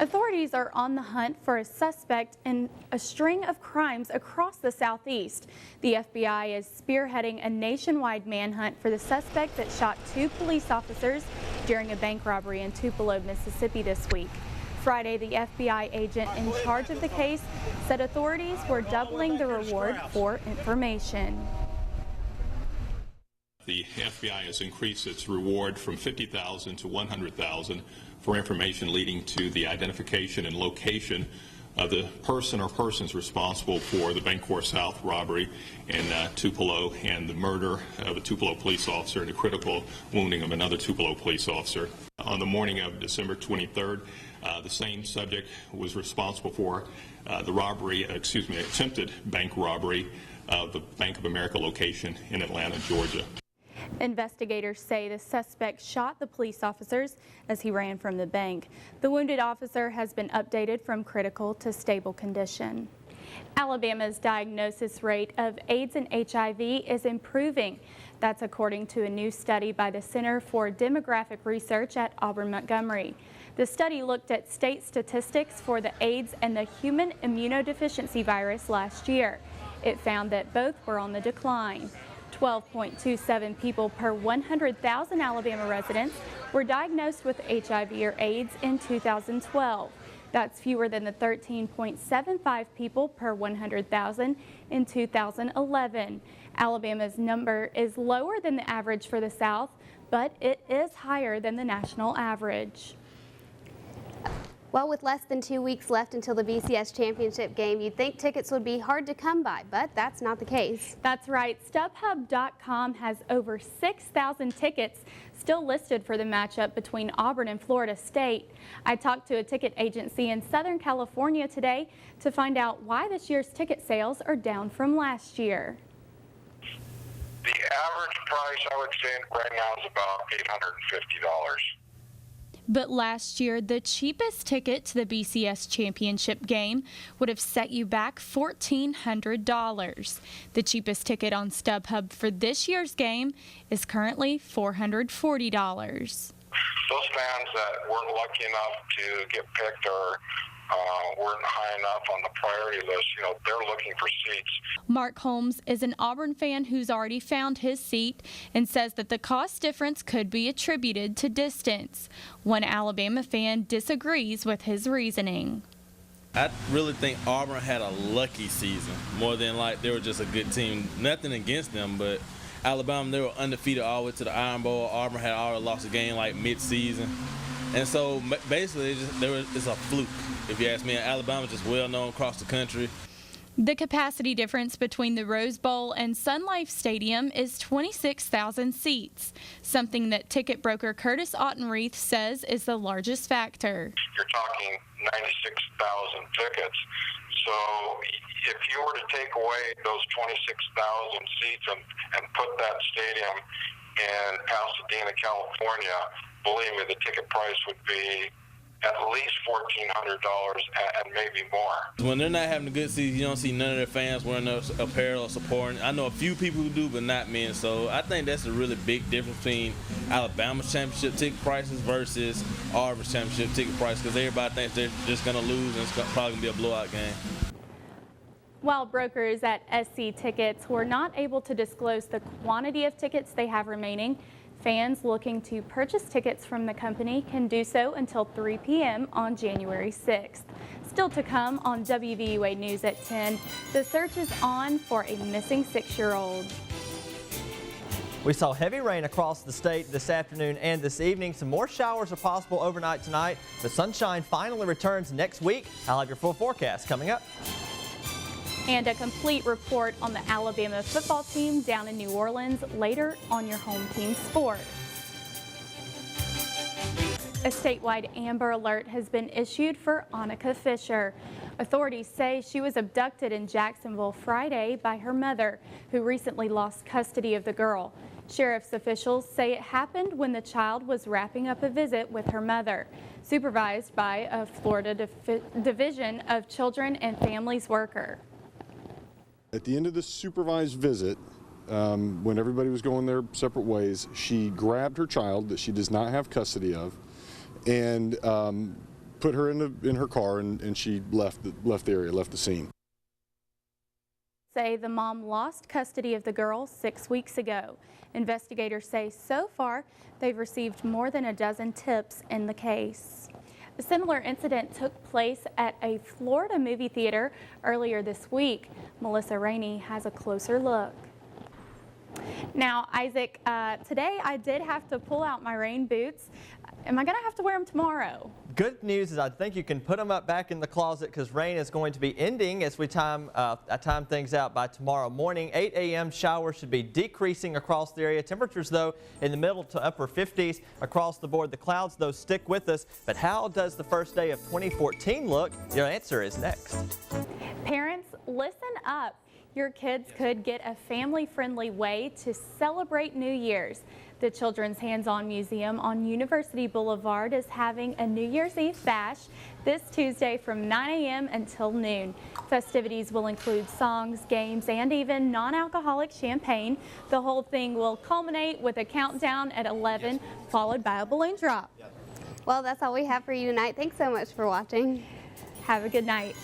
Authorities are on the hunt for a suspect in a string of crimes across the Southeast. The FBI is spearheading a nationwide manhunt for the suspect that shot 2 police officers during a bank robbery in Tupelo, Mississippi this week. Friday, the FBI agent in charge of the case said authorities were doubling the reward for information. The FBI has increased its reward from $50,000 to $100,000 for information leading to the identification and location of the person or persons responsible for the Bancorp South robbery in Tupelo and the murder of a Tupelo police officer and the critical wounding of another Tupelo police officer. On the morning of December 23rd, the same subject was responsible for the attempted bank robbery of the Bank of America location in Atlanta, Georgia. Investigators say the suspect shot the police officers as he ran from the bank. The wounded officer has been updated from critical to stable condition. Alabama's diagnosis rate of AIDS and HIV is improving. That's according to a new study by the Center for Demographic Research at Auburn-Montgomery. The study looked at state statistics for the AIDS and the human immunodeficiency virus last year. It found that both were on the decline. 12.27 people per 100,000 Alabama residents were diagnosed with HIV or AIDS in 2012. That's fewer than the 13.75 people per 100,000 in 2011. Alabama's number is lower than the average for the South, but it is higher than the national average. Well, with less than 2 weeks left until the BCS championship game, you'd think tickets would be hard to come by, but that's not the case. That's right. StubHub.com has over 6,000 tickets still listed for the matchup between Auburn and Florida State. I talked to a ticket agency in Southern California today to find out why this year's ticket sales are down from last year. The average price, I would say, right now is about $850. But last year, the cheapest ticket to the BCS championship game would have set you back $1,400. The cheapest ticket on StubHub for this year's game is currently $440. Those fans that weren't lucky enough to get picked or weren't high enough on the priority list, they're looking for seats. Mark Holmes is an Auburn fan who's already found his seat and says that the cost difference could be attributed to distance. One Alabama fan disagrees with his reasoning. I really think Auburn had a lucky season, more than like they were just a good team. Nothing against them, but Alabama, they were undefeated all the way to the Iron Bowl. Auburn had already lost a game like mid-season. And so basically it's a fluke, if you ask me. Alabama's just well known across the country. The capacity difference between the Rose Bowl and Sun Life Stadium is 26,000 seats, something that ticket broker Curtis Ottenreith says is the largest factor. You're talking 96,000 tickets. So if you were to take away those 26,000 seats and put that stadium in Pasadena, California, believe me, the ticket price would be at least $1,400 and maybe more. When they're not having a good season, you don't see none of their fans wearing their apparel or supporting. I know a few people who do, but not many. So I think that's a really big difference between Alabama's championship ticket prices versus Auburn's championship ticket price, because everybody thinks they're just going to lose and it's probably going to be a blowout game. While brokers at SC Tickets were not able to disclose the quantity of tickets they have remaining, fans looking to purchase tickets from the company can do so until 3 p.m. on January 6th. Still to come on WVUA News at 10, the search is on for a missing 6-year-old. We saw heavy rain across the state this afternoon and this evening. Some more showers are possible overnight tonight, but sunshine finally returns next week. I'll have your full forecast coming up. And a complete report on the Alabama football team down in New Orleans later on your home team sports. A statewide Amber Alert has been issued for Annika Fisher. Authorities say she was abducted in Jacksonville Friday by her mother, who recently lost custody of the girl. Sheriff's officials say it happened when the child was wrapping up a visit with her mother, supervised by a Florida Division of Children and Families worker. At the end of the supervised visit, when everybody was going their separate ways, she grabbed her child that she does not have custody of and put her in her car, and she left the area, left the scene. Say the mom lost custody of the girl 6 weeks ago. Investigators say so far they've received more than a dozen tips in the case. A similar incident took place at a Florida movie theater earlier this week. Melissa Rainey has a closer look. Now, Isaac, today I did have to pull out my rain boots. Am I going to have to wear them tomorrow? Good news is I think you can put them up back in the closet because rain is going to be ending as we time things out by tomorrow morning. 8 a.m. showers should be decreasing across the area. Temperatures, though, in the middle to upper 50s across the board. The clouds, though, stick with us. But how does the first day of 2014 look? Your answer is next. Parents, listen up. Your kids could get a family-friendly way to celebrate New Year's. The Children's Hands-On Museum on University Boulevard is having a New Year's Eve bash this Tuesday from 9 a.m. until noon. Festivities will include songs, games, and even non-alcoholic champagne. The whole thing will culminate with a countdown at 11, followed by a balloon drop. Well, that's all we have for you tonight. Thanks so much for watching. Have a good night.